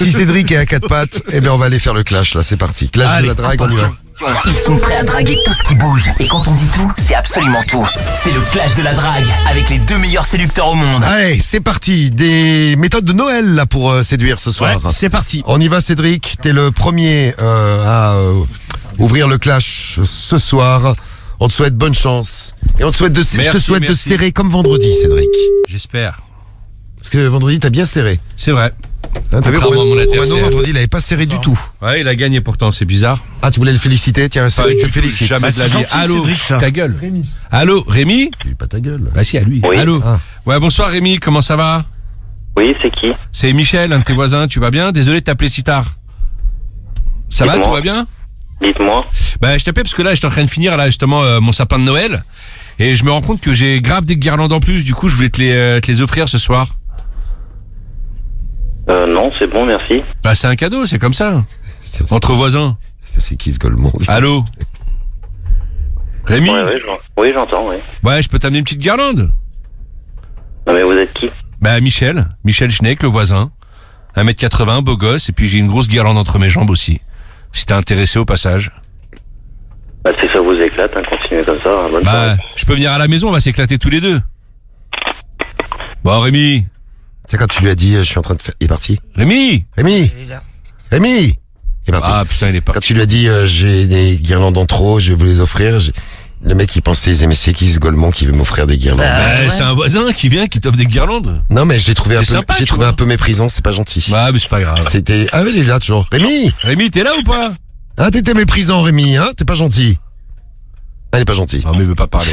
Si Cédric est à quatre pattes, eh bien on va aller faire le clash là, c'est parti. Clash de la drague, on y va. Ils sont prêts à draguer tout ce qui bouge. Et quand on dit tout, c'est absolument tout. C'est le clash de la drague avec les 2 meilleurs séducteurs au monde. Allez, c'est parti. Des méthodes de Noël là pour séduire ce soir. Ouais, c'est parti. On y va Cédric, t'es le premier à ouvrir le clash ce soir. On te souhaite bonne chance. Et on te souhaite je te souhaite de serrer comme vendredi Cédric. J'espère. Parce que vendredi t'as bien serré. C'est vrai. Hein, t'as vu Contrairement à mon Romano, adversaire. vendredi il avait pas serré du tout. Ouais, il a gagné pourtant, c'est bizarre. Ah tu voulais le féliciter, tiens Cédric, je te félicite. Jamais de la c'est vie. gentil, Allô, Cédric, ça. ta gueule. Allô, Rémi? Tu dis pas ta gueule. Bah si, à lui. Oui. Allô. Ah. Ouais, bonsoir Rémi, comment ça va? Oui, c'est qui? C'est Michel, un de tes voisins, tu vas bien? Désolé de t'appeler si tard. Ça va, Dites-moi. tout va bien? Dites-moi. Bah je t'appelais parce que là, j'étais en train de finir là justement mon sapin de Noël. Et je me rends compte que j'ai grave des guirlandes en plus, du coup je voulais te les offrir ce soir. Non, c'est bon, merci. Bah c'est un cadeau, c'est comme ça. Entre voisins. C'est qui ce Golemont? Allô? Rémi? Oui, j'entends, oui. Ouais, je peux t'amener une petite guirlande? Non, mais vous êtes qui? Bah Michel Schneck, le voisin. 1m80, beau gosse, et puis j'ai une grosse guirlande entre mes jambes aussi. Si t'es intéressé au passage. Bah, si ça vous éclate, hein, continuez comme ça. Bonne Bah, soirée. je peux venir à la maison, on va s'éclater tous les deux. Bon Rémi. C'est quand tu lui as dit je suis en train de faire... Il est parti. Rémi! Rémi, il est parti. Ah putain, il est Quand parti. tu lui as dit j'ai des guirlandes en trop, je vais vous les offrir, le mec il pensait mais c'est qui ce Golemont qui veut m'offrir des guirlandes? C'est un voisin qui vient, qui t'offre des guirlandes. Non mais je l'ai trouvé C'est sympa, tu vois. un peu méprisant, c'est pas gentil. Bah, mais c'est pas grave. C'était ah mais il est là toujours. Rémi, t'es là ou pas? Hein, t'étais méprisant Rémi, hein, t'es pas gentil. Ah, il est pas gentil. Non mais il veut pas parler.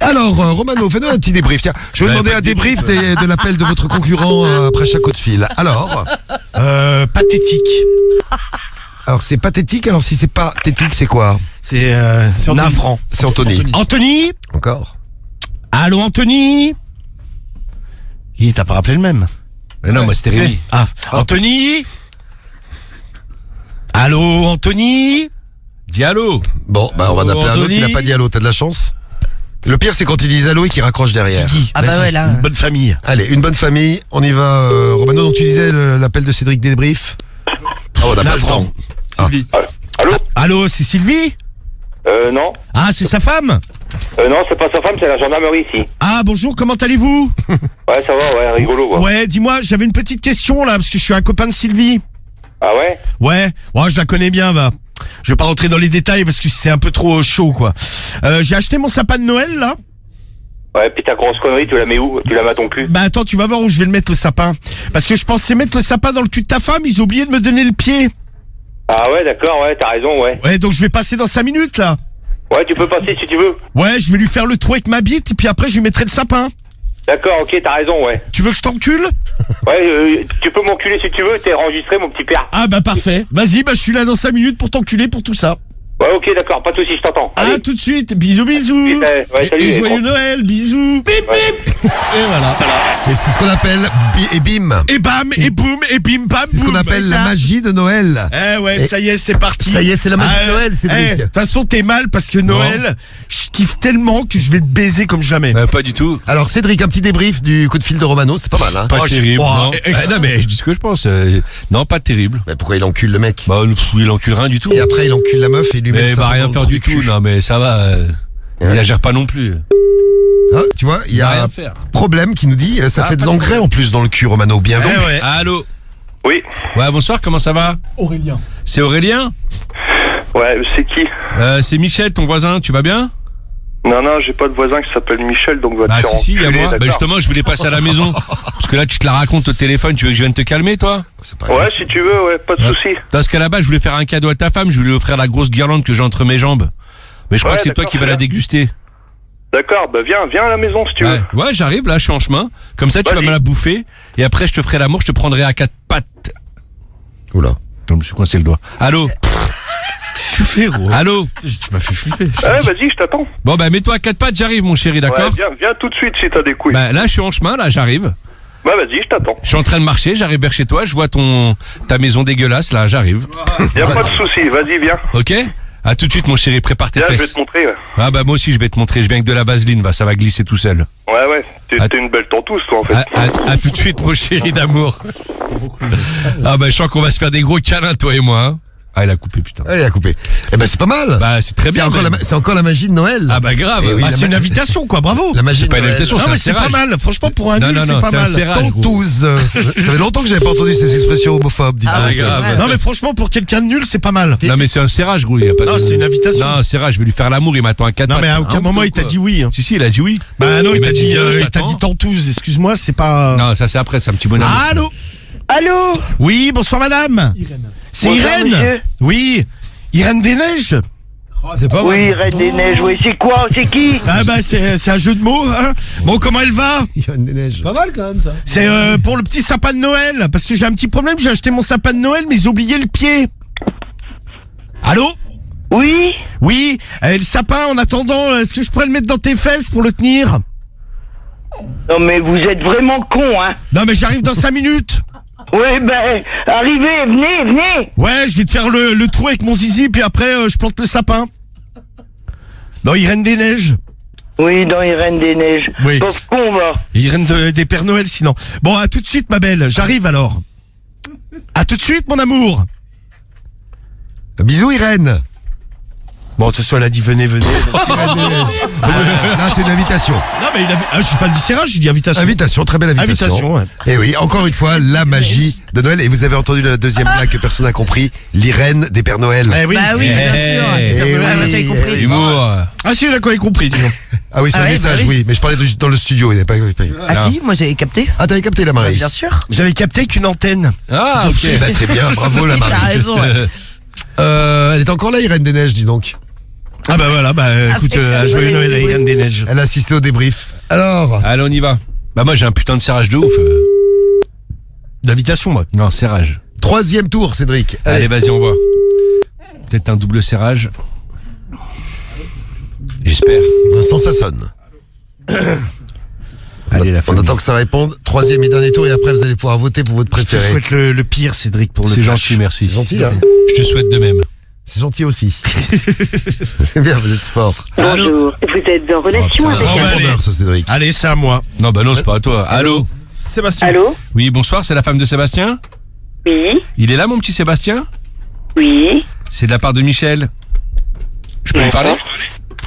Alors Romano, fais-nous un petit débrief. Tiens, je vais Ouais, demander pas un de débrief débrief, de l'appel de votre concurrent après chaque coup de fil. Alors Pathétique. c'est pathétique. Alors si c'est pas pathétique, c'est quoi? C'est Anthony. navrant. C'est Anthony. Anthony. Encore. Allô, Anthony. T'as pas rappelé le même. Mais non, moi c'était Rémi. Ah, Anthony. Allô, Anthony. Dis allô. Bon, bah on va en appeler un autre. Anthony. Il a pas dit allô. T'as de la chance. Le pire, c'est quand ils disent allô et qu'ils raccrochent derrière. Guigui. Ah bah Vas-y, ouais, là. une bonne famille. Allez, une bonne famille. On y va, Romano. Donc tu disais l'appel de Cédric débrief. Ah, on n'a pas le Navrant. temps. Sylvie. Allô? Allô, c'est Sylvie. Non. Ah, c'est sa femme. Non, c'est pas sa femme, c'est la gendarmerie ici. Ah, bonjour, comment allez-vous? Ouais, ça va, ouais, rigolo, quoi. Ouais, dis-moi, j'avais une petite question là, parce que je suis un copain de Sylvie. Ah ouais? Ouais, je la connais bien, va. Je vais pas rentrer dans les détails parce que c'est un peu trop chaud, quoi. J'ai acheté mon sapin de Noël, là. Ouais, puis ta grosse connerie, tu la mets où? Tu la mets à ton cul? Bah attends, tu vas voir où je vais le mettre, le sapin. Parce que je pensais mettre le sapin dans le cul de ta femme, ils ont oublié de me donner le pied. Ah ouais, d'accord, ouais, t'as raison, ouais. Ouais, donc je vais passer dans 5 minutes, là. Ouais, tu peux passer si tu veux. Ouais, je vais lui faire le trou avec ma bite, et puis après je lui mettrai le sapin. D'accord, ok, t'as raison, ouais. Tu veux que je t'encule? Ouais, tu peux m'enculer si tu veux, t'es enregistré, mon petit père. Ah bah parfait. Vas-y, bah je suis là dans 5 minutes pour t'enculer pour tout ça. Ouais, ok, d'accord, pas de soucis, je t'entends. Ah, Allez. tout de suite. Bisous, bisous. Ouais, salut, et et joyeux bon. Noël, bisous. Bip, bip. Et voilà. Et c'est ce qu'on appelle et bim. Et bam, et boum, et bim, bam, C'est ce qu'on boum. appelle la ça. magie de Noël. Eh ouais, Et- ça y est, c'est parti. Ça y est, c'est la magie de Noël, Cédric. De toute façon, t'es mal parce que Noël, je kiffe tellement que je vais te baiser comme jamais. Pas du tout. Alors Cédric, un petit débrief du coup de fil de Romano, c'est pas mal, hein? Pas Oh, terrible. oh, Non. excellent. Non mais je dis ce que je pense. Non, pas terrible. Mais pourquoi il encule le mec? Bah il encule rien du tout. Et après il encule la meuf et lui met Mais le il va sapin rien dans le faire trou du tout. cul. Non mais ça va. Il exagère pas non plus. Ah, tu vois, il y va a rien un faire. problème qui nous dit ça Ah, fait de pas de l'engrais en plus dans le cul, Romano. Bien Eh donc. ouais. Allô. Oui. Ouais, bonsoir. Comment ça va? Aurélien. C'est Aurélien. Ouais, c'est qui? C'est Michel, ton voisin. Tu vas bien? Non, j'ai pas de voisin qui s'appelle Michel, donc va te Bah faire si, il y a enculer, moi. Bah d'accord. justement, je voulais passer à la maison. Parce que là, tu te la racontes au téléphone. Tu veux que je vienne te calmer, toi? C'est pas Ouais, grave. si tu veux, ouais, pas de Ouais. soucis. Parce qu'à la base, je voulais faire un cadeau à ta femme. Je voulais lui offrir la grosse guirlande que j'ai entre mes jambes. Mais je crois Ouais, que c'est toi d'accord, qui vas très la bien. déguster. D'accord, bah viens à la maison si tu veux. Ouais, j'arrive, là, je suis en chemin. Comme ça, tu vas Vas-y. me la bouffer. Et après, je te ferai l'amour, je te prendrai à 4 pattes. Oula. Non, je me suis coincé le doigt. Allô? Qu'est-ce que tu fais, gros? Allô? Tu m'as fait flipper. Ouais, vas-y, je t'attends. Bon, bah, mets-toi à 4 pattes, j'arrive, mon chéri, d'accord? Ouais, viens tout de suite si t'as des couilles. Bah, là, je suis en chemin, là, j'arrive. Bah vas-y, je t'attends. Je suis en train de marcher, j'arrive vers chez toi, je vois ta maison dégueulasse, là, j'arrive. Y'a pas de soucis, vas-y, viens. Ok? À tout de suite, mon chéri, prépare tes Là, je vais fesses. te montrer. Ouais, Ah bah moi aussi, je vais te montrer. Je viens avec de la vaseline, va, ça va glisser tout seul. ouais. T'es une belle tentouse, toi, en fait. À tout de suite, mon chéri d'amour. Ah bah je sens qu'on va se faire des gros câlins, toi et moi. Hein. Ah, il a coupé, putain. Ah, il a coupé. Eh ben, c'est pas mal. Bah c'est très C'est bien. encore, même. c'est encore la magie de Noël. Ah bah grave. Eh oui, Bah, la c'est une ma- invitation, quoi, bravo. La magie C'est de pas une Noël. invitation, Non, c'est mais un c'est pas serrage. mal. Franchement, pour un Non, nul, non, c'est non, pas c'est un mal. serrage. gros. Tentouse. Ça fait longtemps que j'avais pas entendu ces expressions homophobes. Dis Ah, donc. grave. Non, mais franchement, pour quelqu'un de nul, c'est pas mal. Non mais c'est un serrage, gros. Il y a pas Non, de... c'est une invitation. Non, serrage. Je vais lui faire l'amour. Il m'attend à 4 Non, mais à aucun moment, il t'a dit oui. hein. Si, il a dit oui. Bah non, il m'a t'a dit, je il t'a t'attends. dit tentouse. Excuse-moi, c'est pas. Non, ça c'est après, c'est un petit bonhomme. Allô. Allô? Oui, bonsoir madame. C'est Bonsoir, Irène. monsieur. Oui. Irène des Neiges. C'est pas Oui, Reine des Neiges, oui. C'est quoi? C'est qui? Ah bah c'est un jeu de mots. Hein. Bon, comment elle va? Il y a des neiges. C'est pour le petit sapin de Noël. Parce que j'ai un petit problème. J'ai acheté mon sapin de Noël, mais j'ai oublié le pied. Allô? Oui? Oui. Le sapin. En attendant, est-ce que je pourrais le mettre dans tes fesses pour le tenir? Non, mais vous êtes vraiment con, hein? Non, mais j'arrive dans 5 minutes. Oui, ben, arrivez, venez. Ouais, je vais te faire le trou avec mon zizi, puis après, je plante le sapin. Dans Irène des Neiges. Oui, dans les Reines des Neiges. Oui. Pauvre con, va. Irène des Pères Noël, sinon. Bon, à tout de suite, ma belle. J'arrive alors. À tout de suite, mon amour. Bisous, Irène. Bon, de toute façon, elle a dit venez. Irène des Neiges. Là, c'est une invitation. Non, mais je suis pas dit serrage, j'ai dit invitation. Invitation, très belle invitation. Invitation, ouais. Et oui, encore une fois, la magie de Noël. Et vous avez entendu la deuxième blague que personne n'a compris. L'Irène des Pères Noël. Eh oui. Bah oui, bien sûr. Eh oui, J'avais compris. Humour. Ah si, là, quoi, il a compris, dis donc. Ah oui, c'est Ah un ouais, message, bah oui. oui. Mais je parlais dans le studio. Il n'est pas. Ah si, moi j'avais capté. Ah, t'avais capté la Marie. Bien sûr. J'avais capté qu'une antenne. Ah, ok. Bah, c'est bien, bravo la T'as Marie. raison. Ouais. Elle est encore là, Irène des Neiges, dis donc. Ah bah voilà, écoute, Avec joyeux Noël à oui. Irène des Neiges. Elle a assisté au débrief. Alors, Allez, on y va. Bah moi j'ai un putain de serrage de ouf. L'invitation, moi. Non, serrage. troisième tour, Cédric. Allez, vas-y, on voit. Peut-être un double serrage. J'espère. Pour l'instant, ça sonne. Allez, la On famille. attend que ça réponde. Troisième et dernier tour, et après, vous allez pouvoir voter pour votre Je te préféré. souhaite le pire, Cédric, pour le C'est clash. gentil, merci. C'est gentil, hein. Je te souhaite de même. C'est gentil aussi. C'est bien, vous êtes fort. Bonjour. Vous êtes en relation Oh, C'est putain. un bah, allez. répondeur, ça, Cédric. Allez, c'est à moi. Non, bah non, c'est pas à toi. Allô? Sébastien. Allô? Oui, bonsoir, c'est la femme de Sébastien? Oui? Il est là, mon petit Sébastien? Oui? C'est de la part de Michel. Je peux lui parler?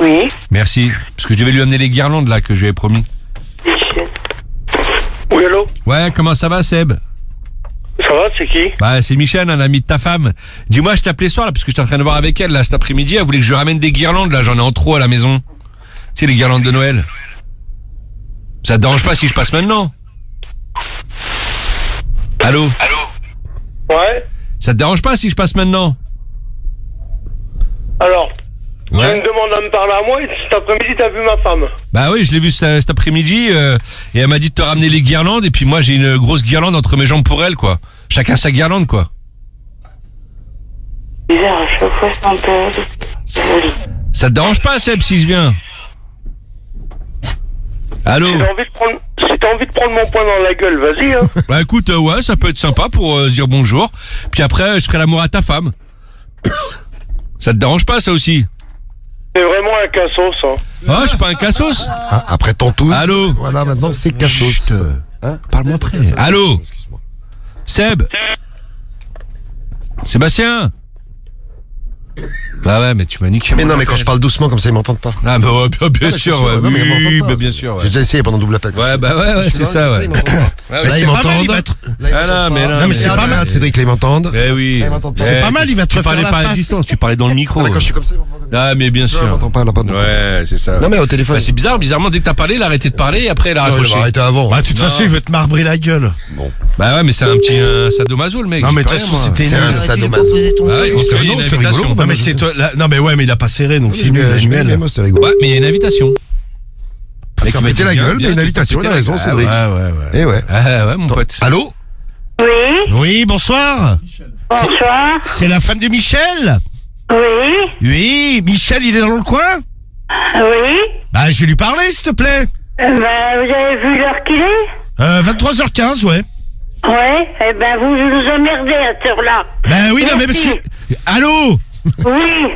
Oui? Merci. Parce que je devais lui amener les guirlandes, là, que je lui avais promis. Oui, allô? Ouais, comment ça va, Seb? Ça va, c'est qui? Bah, c'est Michel, un ami de ta femme. Dis-moi, je t'appelais ce soir, là, parce que j'étais en train de voir avec elle, là, cet après-midi. Elle voulait que je lui ramène des guirlandes, là, j'en ai en trop à la maison. Tu sais, les guirlandes de Noël. Ça te dérange pas si je passe maintenant? Allô? Ouais? Ça te dérange pas si je passe maintenant? Alors, tu me Ouais. demandes à me parler à moi et cet après-midi, t'as vu ma femme. Bah oui, je l'ai vu cet après-midi, et elle m'a dit de te ramener les guirlandes, et puis moi, j'ai une grosse guirlande entre mes jambes pour elle, quoi. Chacun sa guirlande, quoi. Bizarre, à chaque fois, c'est un peu... Ça te dérange pas, Seb, si je viens? Allô? Si t'as envie de prendre mon poing dans la gueule, vas-y, hein. Bah écoute, ouais, ça peut être sympa pour se dire bonjour. Puis après, je ferai l'amour à ta femme. Ça te dérange pas, ça aussi? C'est vraiment un cassos, hein. Ah, je suis pas un cassos. Ah, après Tantous. Allô? Voilà, maintenant, c'est Cassos. Hein? Parle-moi après. Allô? Excuse-moi. Seb? Sébastien? Bah ouais, mais tu m'as niqué. Mais non, mais quand je parle doucement, comme ça, ils m'entendent pas. Ah bah ouais, bien Non, mais sûr, ouais. non, mais ils Oui, m'entendent pas. bah bien sûr, ouais. J'ai déjà essayé pendant double appel. Ouais, bah ouais, Je suis c'est là, ça, comme ouais. Ils m'entendent pas. Ouais, Là, ouais. ils c'est pas mal, m'entendent. il va être- Là, ils Ah non, m'entendent mais pas. non, mais mais c'est pas mal. Cédric, là, ils m'entendent. Eh oui. Là, ils m'entendent pas. C'est pas mal, il va te Tu refaire parlais la pas à face. distance, tu parlais dans le micro. Ah, mais quand je suis comme ça, ils m'entendent. Ah, mais bien Non, sûr. elle m'entend pas, elle a pas de Ouais, c'est ça. Non, mais au téléphone. Bah, c'est bizarre, bizarrement, dès que t'as parlé, il a arrêté de parler et après il a Non, il raccroché. va arrêter avant. Bah, de toute façon, il veut te marbrer la gueule. Bah ouais, mais c'est un petit sadomaso, le mec. Non, mais j'y de peux toute rien, façon, moi. c'était C'est un nul. sadomaso. Proposer ton Bah ouais, cul. parce qu'il y a Non, une c'est invitation. rigolo. Non, mais c'est toi, là- non, mais ouais, mais il a pas serré, donc c'est nul, la jumelle. Moi, c'était rigolo. Ouais, mais il y a une invitation. Mec, Faire il m'a péter dit, la viens, gueule, mais viens, une tu invitation, peux il a péter raison, la- Cédric. Ouais, ouais, ouais. Eh ouais. Ah ouais, mon pote. Allô? Oui? Oui, bonsoir. Bonsoir? C'est la femme de Michel? Oui? Oui, Michel, il est dans le coin? Oui? Bah, je vais lui parler, s'il te plaît. Vous avez vu l'heure qu'il est? 23h15, ouais. Ouais? Eh ben, vous nous emmerdez à cette heure-là. Ben oui, non, mais Merci. monsieur. Allô? Oui.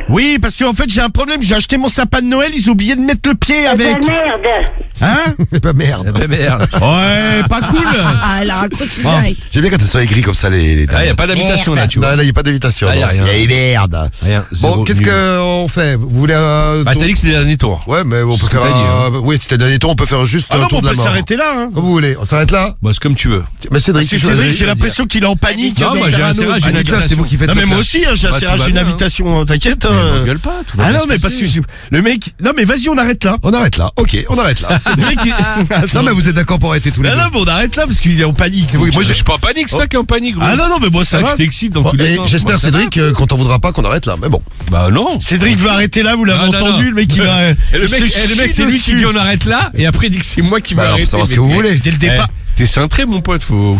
Oui, parce qu'en fait, j'ai un problème. J'ai acheté mon sapin de Noël, ils ont oublié de mettre le pied avec. Ah, merde. Hein? Bah merde. merde. Ouais, pas cool. Ah, elle raconte direct. J'aime bien quand elles sont écrites comme ça, les Ah, y a pas d'invitation là, tu vois. Non, là, il n'y a pas d'invitation. Ah, y a non. rien. Y a merde. Rien. Bon, Zéro, qu'est-ce nul. qu'on fait? Vous voulez Bah, t'as dit que c'était le dernier tour. Ouais, mais on C'est peut ce que faire t'as dit, hein. oui, c'était le dernier tour, on peut faire juste Ah un non, tour on de la peut mort. s'arrêter là. Hein. Comme vous voulez, on s'arrête là? Bah, c'est comme tu veux. Mais Cédric, C'est tu Cédric, choisis. j'ai l'impression qu'il est en panique. Non, de moi, j'ai faire un un serrage, autre. j'ai une Nicolas, c'est vous qui faites Non, le mais moi clash. aussi, hein, j'ai un Bah, tout serrage, va une bien, hein. invitation, t'inquiète. Mais m'engueule pas, tout va Ah bien non, se mais parce passer. que le mec. Non, mais vas-y, on arrête là. On arrête là. Ok, on arrête là. Le mec. Non, mais vous êtes d'accord pour arrêter tous les Non, deux? non, mais on arrête là parce qu'il est en panique. C'est vous- moi, Je suis pas en panique, c'est toi qui es en panique, gros. Ah non, non, mais moi ça Ça va. tu t'excites dans Bon, tous les et sens. j'espère, Moi, ça va. Cédric, qu'on t'en voudra pas qu'on arrête là. Mais bon. Bah non. Cédric veut arrêter là, vous l'avez Non, non, entendu, non. le mec il va. Et le il se mec, chie c'est lui qui dessus. dit on arrête là, et après il dit que c'est moi qui vais Bah alors, faut arrêter. savoir ce Mais que vous t'es- voulez. Dès le départ. T'es cintré, mon pote, faut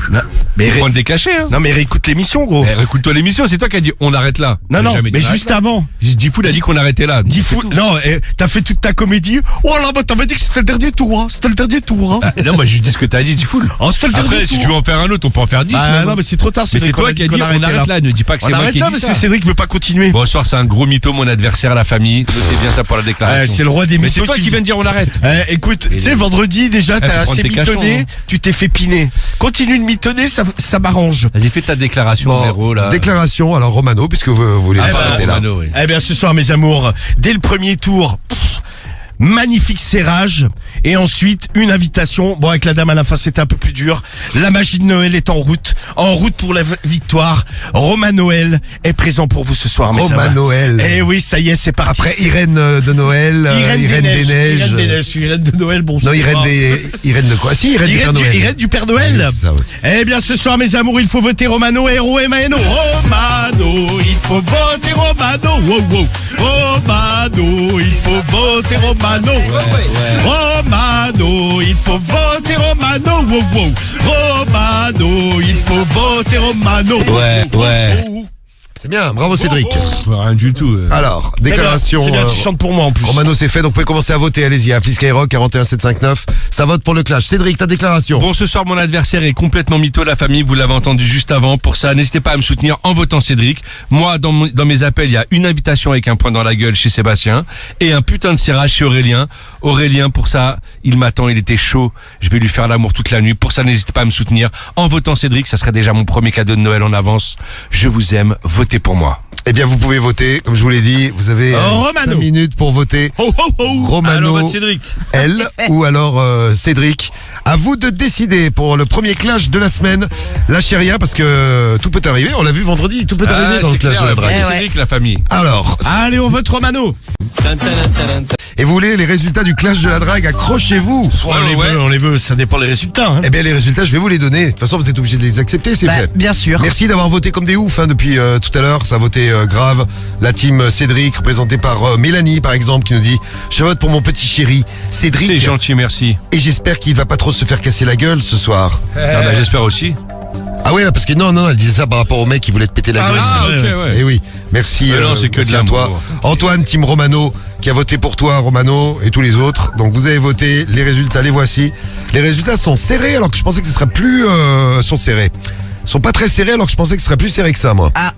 Mais faut prendre des cachets, hein. Non, mais réécoute l'émission, gros. Eh, écoute-toi l'émission, c'est toi qui as dit on arrête là. Non, J'ai non, jamais dit mais on arrête juste là. avant. Diffoul a dit qu'on arrêtait là. Dis fou. Non, t'as fait toute ta comédie. Oh là, bah t'avais dit que c'était le dernier tour, hein. C'était le dernier tour, hein. Ah, non, moi je dis ce que t'as dit, Diffoul. Oh, c'était le dernier Après, tour. si tu veux en faire un autre, on peut en faire 10. Bah, même. non, mais c'est trop tard, Mais c'est Cédric, on toi a qui as dit qu'on on arrêtait arrête là. Ne dis pas que On c'est moi arrête qui ai là, dit parce ça. que Cédric veut pas continuer. Bonsoir, c'est un gros mytho, mon adversaire, la famille. Notez bien ça pour la déclaration. C'est le roi des Mais mythos. c'est toi qui viens de dire on arrête. Écoute, tu sais, vendredi, déjà, t'as faut prendre assez tes cachons, mitonné, hein. tu t'es fait piner. Continue de mitonner, ça m'arrange. Vas-y, fais ta déclaration, Bon, héros, là. déclaration, alors Romano, puisque vous voulez Ah, vous bah, arrêter là. Romano, oui. Eh bien, ce soir, mes amours, dès le premier tour, magnifique serrage. Et ensuite, une invitation. Bon, avec la dame à la fin, c'était un peu plus dur. La magie de Noël est en route pour la victoire. Romain Noël est présent pour vous ce soir, mes Romain amours. Noël. Eh oui, ça y est, c'est parti. Après C'est- Irène de Noël, Irène des Neiges. Irène des Neiges, Irène de Noël, bon. Non, c'est Irène pas- Irène de quoi? Si, Irène du Père Noël. Irène du Père Noël. Oui, c'est ça, oui. Eh bien, ce soir, mes amours, il faut voter Romano et Romano. Romano, il faut voter Romano. Wow, wow. Romano, il faut voter Romano. Romano, il faut voter Romano. Wow, wow. Romano, il faut voter Romano. Ouais, ouais. C'est bien, bravo Cédric. Rien du tout. Alors, déclaration. C'est bien, tu chantes pour moi en plus. Romano, c'est fait, donc vous pouvez commencer à voter. Allez-y, appelez Skyrock 41759. Ça vote pour le clash. Cédric, ta déclaration. Bon, ce soir, mon adversaire est complètement mytho, la famille, vous l'avez entendu juste avant. Pour ça, n'hésitez pas à me soutenir en votant Cédric. Moi, dans mes appels, il y a une invitation avec un point dans la gueule chez Sébastien et un putain de serrage chez Aurélien. Aurélien, pour ça, il m'attend, il était chaud. Je vais lui faire l'amour toute la nuit. Pour ça, n'hésitez pas à me soutenir en votant Cédric. Ça serait déjà mon premier cadeau de Noël en avance. Je vous aime, votez pour moi. Eh bien, vous pouvez voter. Comme je vous l'ai dit, vous avez Romano. 5 minutes pour voter. Ho, ho, ho. Romano, Alors, vote Cédric. elle ou alors Cédric. À vous de décider pour le premier clash de la semaine. Lâchez rien parce que tout peut arriver. On l'a vu vendredi, tout peut arriver dans le c'est clash clair, de la drague. Eh ouais. Cédric, la famille. Alors, Allez, on vote Romano. et vous voulez les résultats du clash de la drague? Accrochez-vous. On les veut, ça dépend des résultats. Hein. Eh bien, les résultats, je vais vous les donner. De toute façon, vous êtes obligés de les accepter, c'est Bah, fait. bien sûr. Merci d'avoir voté comme des oufs depuis tout à l'heure. Ça a voté grave. La team Cédric, représentée par Mélanie, par exemple, qui nous dit « Je vote pour mon petit chéri C'est Cédric. gentil, merci. Et j'espère qu'il va pas trop se faire casser la gueule ce soir. Ah bah, j'espère aussi. Ah ouais, parce que non, elle disait ça par rapport au mec qui voulait te péter la Ah gueule. oui, Ah, c'est ok, vrai. ouais. Eh oui, merci, Mais non, c'est que de merci à l'amour. toi. Antoine, team Romano, qui a voté pour toi, Romano, et tous les autres. Donc vous avez voté, les résultats, les voici. Les résultats sont serrés, alors que je pensais que ce serait plus... sont serrés. Ils sont pas très serrés, alors que je pensais que ce serait plus serré que ça, moi. Ah.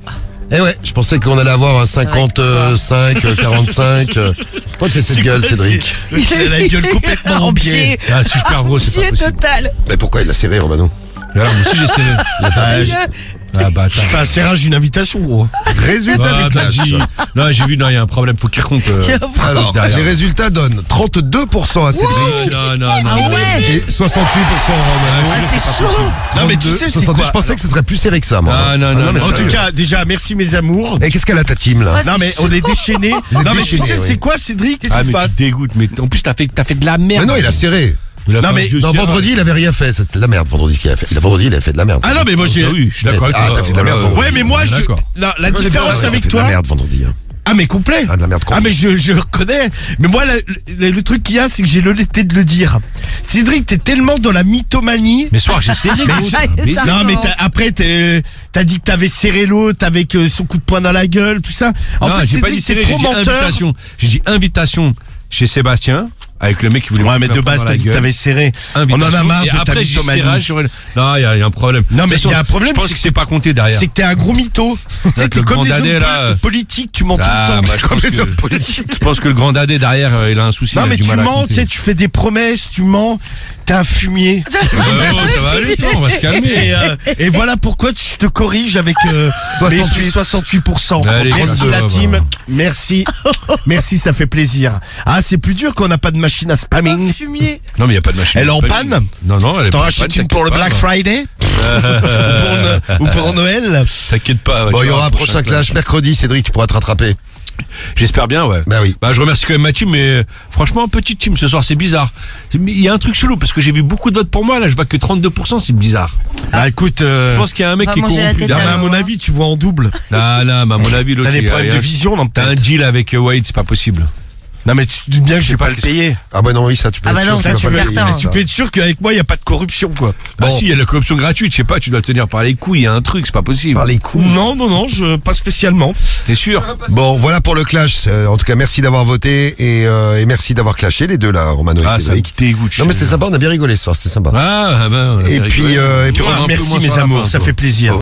Eh ouais, je pensais qu'on allait avoir un 55, 45... Pourquoi tu fais cette gueule, Cédric? Il a la gueule complètement en pied. Ah, si je perds gros, c'est pas Pied possible. total. Mais pourquoi il l'a serré, Romano? Alors, moi aussi, j'ai serré. Ah, bâtard. Enfin, un serrage, une invitation, gros. Résultat Ah, du clash. vas-y. Non, j'ai vu, non, il y a un problème, faut qu'il raconte. Alors, derrière. les résultats donnent 32% à Cédric Non. Ah ouais. et 68% à Romano. Ah, c'est chaud. Non, mais tu sais, c'est 62. quoi Je pensais que ce serait plus serré que ça, moi. Non, mais En sérieux. tout cas, déjà, merci mes amours. Et qu'est-ce qu'elle a ta team, là? Ouais, Non, mais on est déchaînés. Vous êtes Non, mais tu déchaînés, sais, oui. c'est quoi, Cédric? Qu'est-ce Ah, qui se mais passe? tu te dégoûtes, mais en plus, t'as fait de la merde. Mais non, il a serré. Il a Non, fait un mais vieux Non, serrage. vendredi, il avait rien fait. C'était de la merde, vendredi, ce qu'il a fait. Vendredi, il a fait de la merde. Ah non, mais moi, j'ai. Ah oui, je suis d'accord avec Ah, toi. t'as fait de la merde, Voilà. vendredi. Ouais, mais moi, je. D'accord. Non, la différence Ouais, avec t'as fait de toi. la merde vendredi. Hein. Ah, mais complet. Ah, de la merde Ah, mais je reconnais. Mais moi, le truc qu'il y a, c'est que j'ai l'honnêteté de le dire. Cédric, t'es tellement dans la mythomanie. Mais soir, j'ai essayé. Ça Non, mais recommence. après, t'as dit que t'avais serré l'autre avec son coup de poing dans la gueule, tout ça. En Non, fait, j'ai pas dit Cédric, serré, t'es j'ai trop dit menteur. invitation. J'ai dit invitation chez Sébastien. Avec le mec qui voulait Ouais, me mais de faire base, prendre t'as la dit que gueule. t'avais serré. On en a Invitation, marre et de ta après, j'ai mythomanie. serrage sur une... Non, il y a un problème. Non, mais De toute façon, il y a un problème, Je pense c'est que c'est pas compté derrière. C'est que t'es un gros mytho. C'est le comme les grand dadais, hommes là. politiques, tu mens tout Ah, le temps. bah, je Comme pense les que- hommes politiques. Je pense que le grand dadé derrière, il a un souci. Non, il a mais du tu mal à mens, compter. tu sais, tu fais des promesses, tu mens, t'es un fumier. Oh, ça va aller, toi, on va se calmer. Et voilà pourquoi je te corrige avec 68%. Allez, Merci ça la va, team. va. Merci. Merci, ça fait plaisir. Ah, c'est plus dur qu'on n'a pas de machine à spamming. Fumier. Non, mais il n'y a pas de machine. Elle est en Pas panne du- Non, non, elle est T'en pas en rachètes panne, une pour le t'inquiète Black pas, Friday ou pour Noël. T'inquiète pas. ouais, Bon, tu il y verras aura un le prochain clash mercredi, Cédric, tu pourras te rattraper. J'espère bien, ouais. Bah oui. Bah, je remercie quand même ma team, mais franchement, petite team ce soir, c'est bizarre. Il y a un truc chelou parce que j'ai vu beaucoup de votes pour moi, là, je vois que 32%, c'est bizarre. Bah écoute, Je pense qu'il y a un mec Va qui est manger la corrompu. tête non, mais derrière. à mon avis, tu vois en double. Non, non, mais à mon avis, l'autre, T'as des il a- problèmes il a- de vision dans T'as un peut-être. deal avec Wade, c'est pas possible. Non, mais tu te doutes bien que je vais pas le payer. Ah bah non, oui, ça, tu peux Ah être bah sûr non, que ça, vas c'est pas le payer, certain. ça. Tu peux être sûr qu'avec moi, il n'y a pas de corruption, quoi. Ah Bon. si, il y a la corruption gratuite, je sais pas, tu dois le tenir par les couilles, il y a un truc, c'est pas possible. Par les coups. Non, pas spécialement. T'es sûr? Bon, voilà pour le clash. En tout cas, merci d'avoir voté et merci d'avoir clashé les deux là, Romano et Ah, ça me Cédric. dégoûte. Non mais c'est sympa, on a bien rigolé ce soir, c'était sympa. Ah, ben, Et puis, on a un peu Merci moins mes sur la amours, fin, ça quoi. fait plaisir.